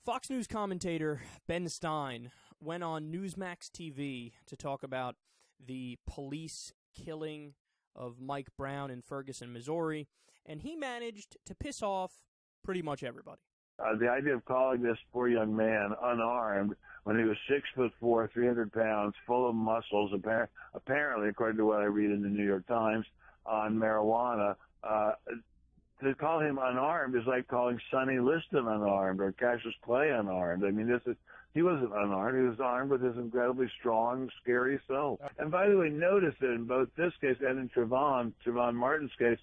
Fox News commentator Ben Stein went on Newsmax TV to talk about the police killing of Mike Brown in Ferguson, Missouri, and he managed to piss off pretty much everybody. The idea of calling this poor young man unarmed when he was 6'4", 300 pounds, full of muscles, apparently, according to what I read in the New York Times, on marijuana, to call him unarmed is like calling Sonny Liston unarmed or Cassius Clay unarmed. I mean, he wasn't unarmed. He was armed with his incredibly strong, scary self. And by the way, notice that in both this case and in Trayvon Martin's case,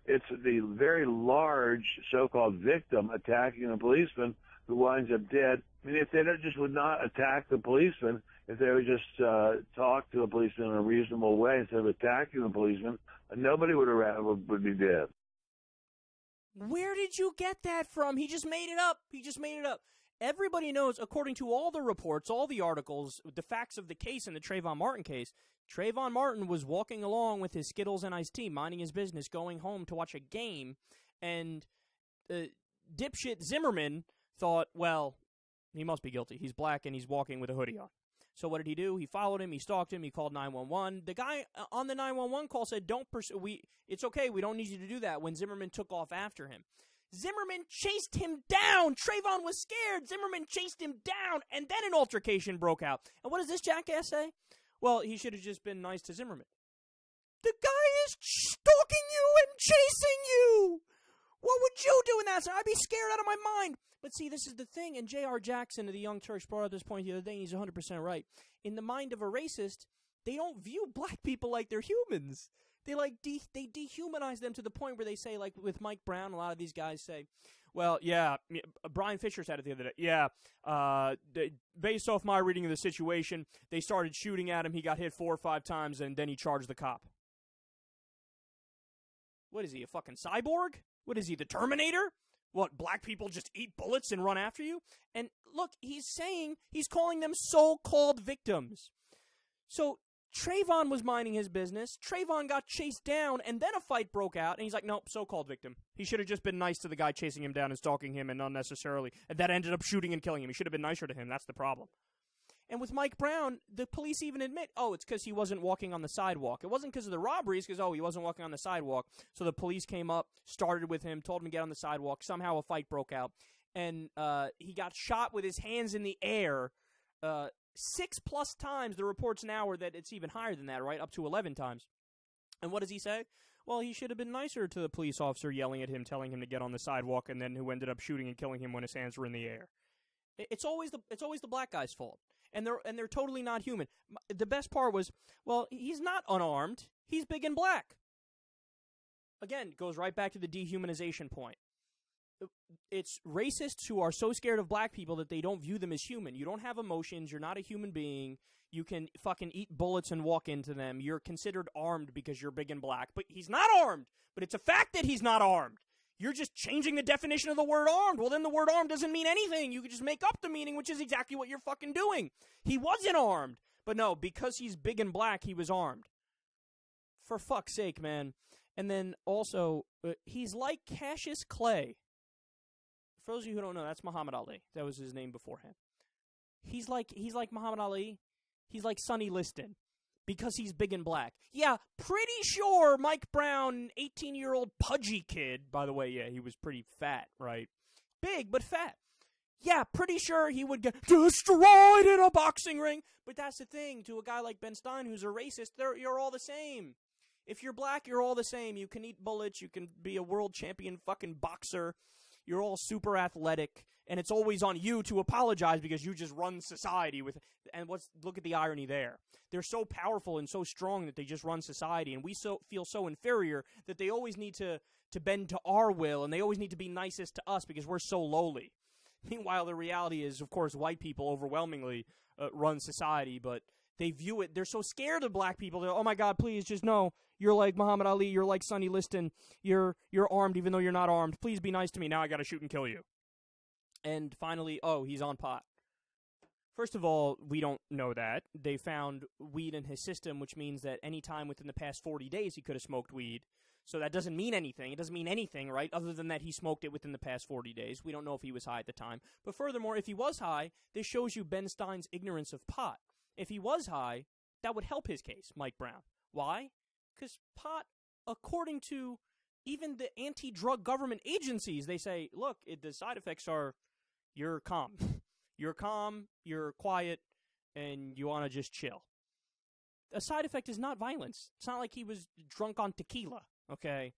it's the very large so-called victim attacking a policeman who winds up dead. I mean, if they would not attack the policeman, if they would just talk to the policeman in a reasonable way instead of attacking the policeman, nobody would be dead. Where did you get that from? He just made it up. Everybody knows, according to all the reports, all the articles, the facts of the case in the Trayvon Martin case, Trayvon Martin was walking along with his Skittles and iced tea, minding his business, going home to watch a game, and dipshit Zimmerman thought, well, he must be guilty. He's black and he's walking with a hoodie on. So what did he do? He followed him, he stalked him, he called 911. The guy on the 911 call said, it's okay, we don't need you to do that, when Zimmerman took off after him. Zimmerman chased him down. Trayvon was scared. Zimmerman chased him down, and then an altercation broke out. And what does this jackass say? Well, he should have just been nice to Zimmerman. The guy is stalking you and chasing you. What would you do in that? I'd be scared out of my mind. But see, this is the thing, and J.R. Jackson of the Young Turks brought up this point the other day, and he's 100% right. In the mind of a racist, they don't view black people like they're humans. They they dehumanize them to the point where they say, like with Mike Brown, a lot of these guys say, well, yeah, Bryan Fischer said it the other day. Yeah, based off my reading of the situation, they started shooting at him. He got hit 4 or 5 times, and then he charged the cop. What is he, a fucking cyborg? What is he, the Terminator? What, black people just eat bullets and run after you? And look, he's calling them so-called victims. So Trayvon was minding his business. Trayvon got chased down, and then a fight broke out, and he's like, nope, so-called victim. He should have just been nice to the guy chasing him down and stalking him, and unnecessarily. And that ended up shooting and killing him. He should have been nicer to him. That's the problem. And with Mike Brown, the police even admit, it's because he wasn't walking on the sidewalk. It wasn't because of the robberies, because, he wasn't walking on the sidewalk. So the police came up, started with him, told him to get on the sidewalk. Somehow a fight broke out. And he got shot with his hands in the air 6+ times. The reports now are that it's even higher than that, right? Up to 11 times. And what does he say? Well, he should have been nicer to the police officer yelling at him, telling him to get on the sidewalk, and then who ended up shooting and killing him when his hands were in the air. It's always the black guy's fault. And they're totally not human. The best part was, well, he's not unarmed. He's big and black. Again, goes right back to the dehumanization point. It's racists who are so scared of black people that they don't view them as human. You don't have emotions. You're not a human being. You can fucking eat bullets and walk into them. You're considered armed because you're big and black. But he's not armed. But it's a fact that he's not armed. You're just changing the definition of the word armed. Well, then the word armed doesn't mean anything. You can just make up the meaning, which is exactly what you're fucking doing. He wasn't armed. But no, because he's big and black, he was armed. For fuck's sake, man. And then also, he's like Cassius Clay. For those of you who don't know, that's Muhammad Ali. That was his name beforehand. He's like Muhammad Ali. He's like Sonny Liston. Because he's big and black. Yeah, pretty sure Mike Brown, 18-year-old pudgy kid, by the way, yeah, he was pretty fat, right? Big, but fat. Yeah, pretty sure he would get destroyed in a boxing ring. But that's the thing, to a guy like Ben Stein, who's a racist, you're all the same. If you're black, you're all the same. You can eat bullets, you can be a world champion fucking boxer. You're all super athletic, and it's always on you to apologize because you just run society with. And look at the irony there. They're so powerful and so strong that they just run society, and we feel so inferior that they always need to bend to our will, and they always need to be nicest to us because we're so lowly. Meanwhile, the reality is, of course, white people overwhelmingly run society, but they view it. They're so scared of black people. They're, oh my God, please, just know. You're like Muhammad Ali. You're like Sonny Liston. You're armed even though you're not armed. Please be nice to me. Now I got to shoot and kill you. And finally, he's on pot. First of all, we don't know that. They found weed in his system, which means that any time within the past 40 days he could have smoked weed. So that doesn't mean anything. It doesn't mean anything, right, other than that he smoked it within the past 40 days. We don't know if he was high at the time. But furthermore, if he was high, this shows you Ben Stein's ignorance of pot. If he was high, that would help his case, Mike Brown. Why? Because pot, according to even the anti-drug government agencies, they say, look, the side effects are you're calm. You're calm, you're quiet, and you want to just chill. A side effect is not violence. It's not like he was drunk on tequila, okay?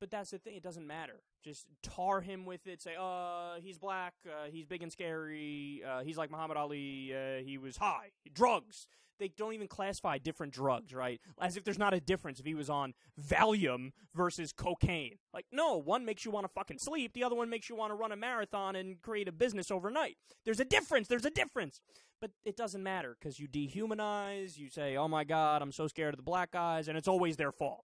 But that's the thing. It doesn't matter. Just tar him with it. Say, he's black, he's big and scary, he's like Muhammad Ali, he was high. Drugs. They don't even classify different drugs, right? As if there's not a difference if he was on Valium versus cocaine. Like, no, one makes you want to fucking sleep, the other one makes you want to run a marathon and create a business overnight. There's a difference. But it doesn't matter because you dehumanize, you say, oh my God, I'm so scared of the black guys, and it's always their fault.